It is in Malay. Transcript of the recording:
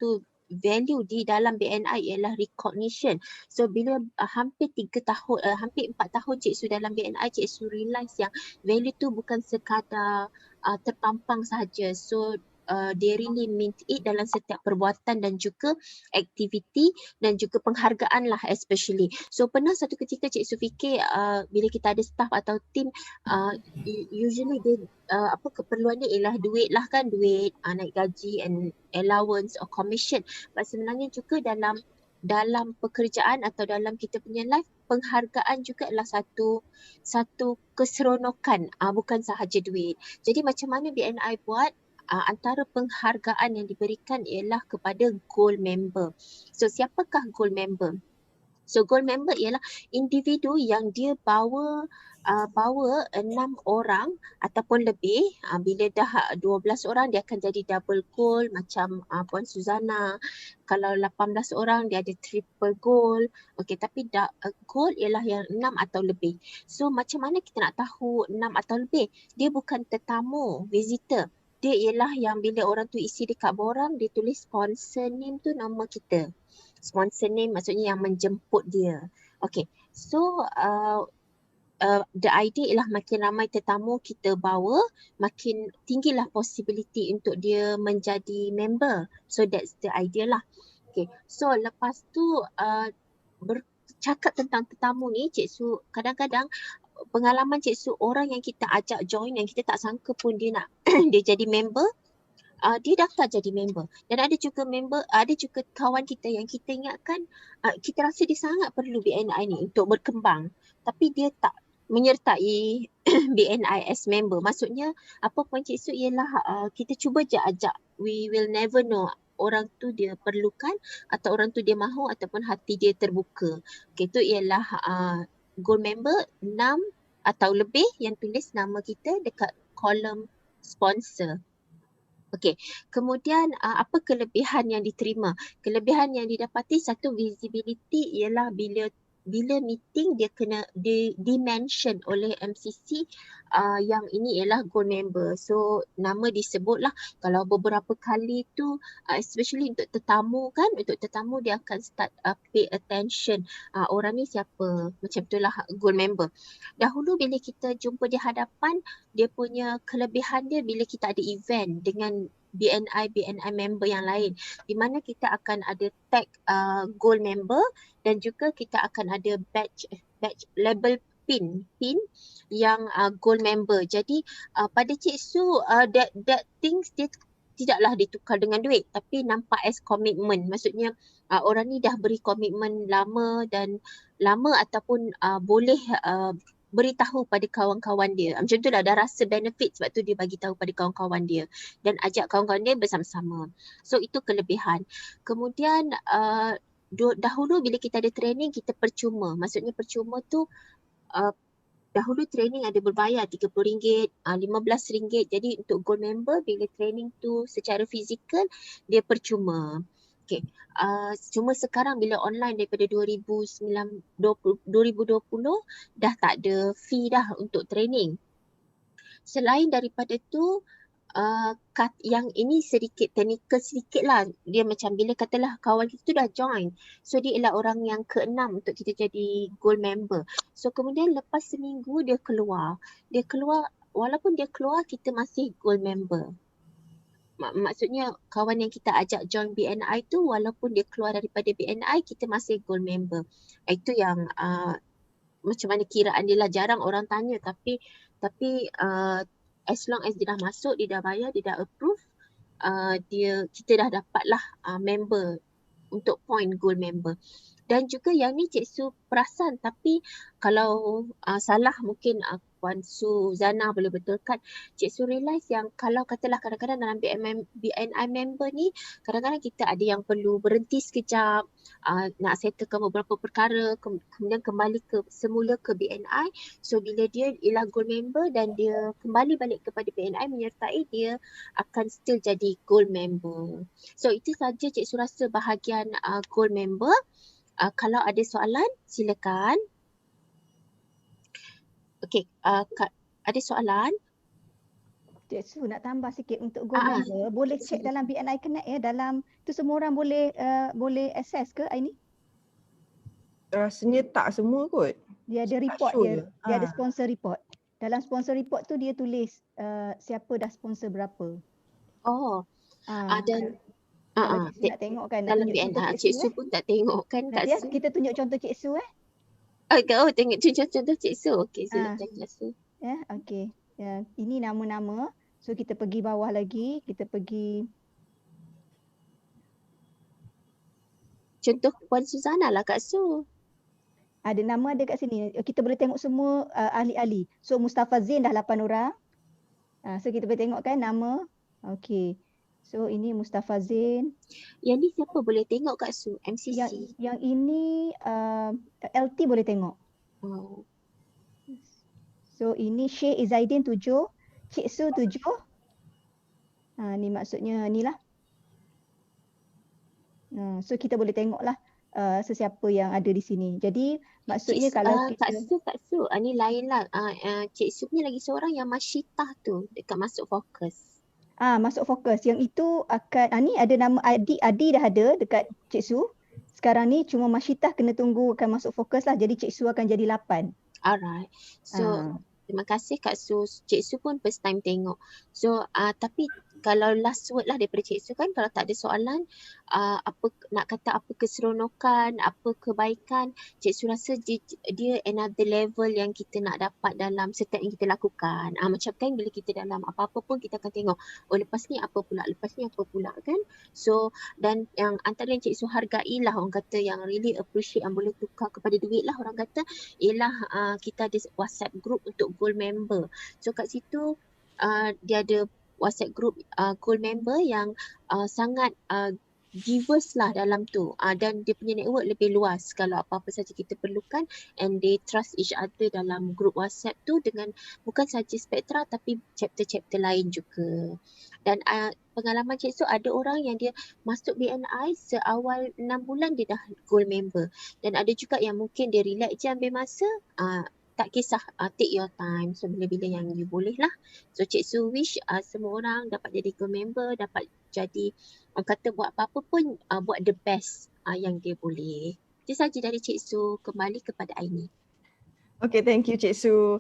satu value di dalam BNI ialah recognition. So bila hampir 4 tahun Cik Su dalam BNI, Cik Su realise yang value tu bukan sekadar terpampang sahaja. So they really mean it dalam setiap perbuatan dan juga aktiviti dan juga penghargaan lah especially. So pernah satu ketika Cik Su fikir bila kita ada staff atau team, usually dia keperluan dia ialah duit lah kan, duit, naik gaji and allowance or commission. But sebenarnya juga dalam pekerjaan atau dalam kita punya life, penghargaan juga adalah satu keseronokan, bukan sahaja duit. Jadi macam mana BNI buat? Antara penghargaan yang diberikan ialah kepada gold member. So siapakah gold member? So gold member ialah individu yang dia bawa 6 orang ataupun lebih. Bila dah 12 orang dia akan jadi double gold macam Puan Suzana. Kalau 18 orang dia ada triple gold. Okey, tapi gold ialah yang 6 atau lebih. So macam mana kita nak tahu 6 atau lebih? Dia bukan tetamu, visitor. Dia ialah yang bila orang tu isi dekat borang, dia tulis sponsor name tu nama kita. Sponsor name maksudnya yang menjemput dia. Okay, so the idea ialah makin ramai tetamu kita bawa, makin tinggilah possibility untuk dia menjadi member. So that's the idea lah. Okay, so lepas tu bercakap tentang tetamu ni, Cik Su kadang-kadang pengalaman Cik Su, orang yang kita ajak join yang kita tak sangka pun dia nak dia jadi member, dia daftar jadi member. Dan ada juga kawan kita yang kita ingatkan, kita rasa dia sangat perlu BNI ni untuk berkembang, tapi dia tak menyertai BNI as member. Maksudnya apa poin Cik Su ialah kita cuba je ajak, we will never know orang tu dia perlukan atau orang tu dia mahu ataupun hati dia terbuka. Okay, itu ialah gold member 6 atau lebih yang tulis nama kita dekat kolom sponsor. Okey, kemudian apa kelebihan yang diterima? Kelebihan yang didapati, satu, visibility ialah bila meeting dia kena di-mention oleh MCC yang ini ialah gold member. So nama disebutlah. Kalau beberapa kali tu especially untuk tetamu kan, untuk tetamu dia akan start pay attention. Orang ni siapa? Macam itulah gold member. Dahulu bila kita jumpa di hadapan, dia punya kelebihan dia bila kita ada event dengan BNI member yang lain, di mana kita akan ada tag gold member dan juga kita akan ada badge label pin yang gold member. Jadi pada Cik Su that things dia tidaklah ditukar dengan duit, tapi nampak as commitment. Maksudnya orang ni dah beri komitmen lama ataupun boleh beritahu pada kawan-kawan dia. Macam tu lah, dah rasa benefit, sebab tu dia bagi tahu pada kawan-kawan dia dan ajak kawan-kawan dia bersama-sama. So itu kelebihan. Kemudian dahulu bila kita ada training, kita percuma. Maksudnya percuma tu dahulu training ada berbayar RM30, RM15. Jadi untuk gold member bila training tu secara fizikal dia percuma. Okay. Cuma sekarang bila online daripada 2020 dah tak ada fee dah untuk training. Selain daripada tu yang ini sedikit technical sedikit lah. Dia macam bila katalah kawan kita tu dah join, so dia ialah orang yang ke-6 untuk kita jadi gold member. So kemudian lepas seminggu dia keluar, walaupun dia keluar kita masih gold member. Maksudnya kawan yang kita ajak join BNI tu, walaupun dia keluar daripada BNI, kita masih gold member. Itu yang macam mana kiraan dia lah. Jarang orang tanya, tapi as long as dia dah masuk, dia dah bayar, dia dah approve, kita dah dapat lah member untuk point gold member. Dan juga yang ni Cik Su perasan, tapi kalau salah mungkin Puan Suzana boleh betulkan. Cik Su realise yang kalau katalah kadang-kadang dalam BNI member ni, kadang-kadang kita ada yang perlu berhenti sekejap, nak settlekan beberapa perkara, kemudian kembali semula ke BNI. So bila dia ialah gold member dan dia kembali balik kepada BNI menyertai, dia akan still jadi gold member. So itu saja Cik Su rasa bahagian gold member. Kalau ada soalan silakan. Okey, ada soalan? Cik Su nak tambah sikit untuk gold member, boleh check sila. dalam BNI Connect ya, dalam tu semua orang boleh access ke ini? Rasanya tak semua kot. Dia ada Tak report sure. dia ada sponsor report. Dalam sponsor report tu dia tulis siapa dah sponsor berapa. Oh, dan Kalau Cik Su nak tengok kan, nak dalam tunjuk contoh BNI Cik Cik Su Su pun tak tengok kan Kak Nanti Su. kita tunjuk contoh Cik Su Tengok contoh Cik Su. Okey, silakan Kak Su. Ya, okey. Ya, ini nama-nama. So kita pergi bawah lagi, kita pergi Contoh Puan Suzana lah Kak Su. ada nama ada kat sini. Kita boleh tengok semua ahli-ahli. So Mustafa Zain dah 8 orang. So kita boleh tengok kan nama. Okey. So ini Mustafa Zain. Yang ni siapa boleh tengok Kak Su? MCC. Yang ini LT boleh tengok. Oh. So ini Syekh Izzaidin 7, Cik Su 7. Ni maksudnya ni lah. So kita boleh tengok lah sesiapa yang ada di sini. Jadi maksudnya kalau kita Kak Su, ni lain lah. Cik Su ni lagi seorang yang Masyitah tu dekat masuk fokus. Masuk fokus. Yang itu akan ni ada nama Adi dah ada dekat Cik Su. Sekarang ni cuma Masyitah kena tunggu akan masuk fokus lah. Jadi Cik Su akan jadi 8. Alright. So terima kasih Kak Su. Cik Su pun first time tengok. So tapi kalau last word lah daripada Cik Su kan, kalau tak ada soalan, apa nak kata apa keseronokan, apa kebaikan, Cik Su rasa dia another level yang kita nak dapat dalam setiap yang kita lakukan. Macam kan bila kita dalam apa-apa pun kita akan tengok, oh lepas ni apa pula kan. So dan yang antara yang Cik Su hargai lah, orang kata yang really appreciate yang boleh tukar kepada duit lah orang kata, ialah kita ada WhatsApp group untuk gold member. So kat situ dia ada WhatsApp group gold member yang sangat givers lah dalam tu, dan dia punya network lebih luas kalau apa-apa saja kita perlukan, and they trust each other dalam group WhatsApp tu dengan bukan saja Spectra tapi chapter-chapter lain juga. Dan pengalaman Cik Su, ada orang yang dia masuk BNI seawal 6 bulan dia dah gold member, dan ada juga yang mungkin dia relax je ambil masa, tak kisah, take your time. So bila-bila yang you boleh lah. So Cik Su wish semua orang dapat jadi gold member, dapat jadi orang kata buat apa-apa pun buat the best yang dia boleh. Itu saja dari Cik Su. Kembali kepada Aini. Okay, thank you Cik Su.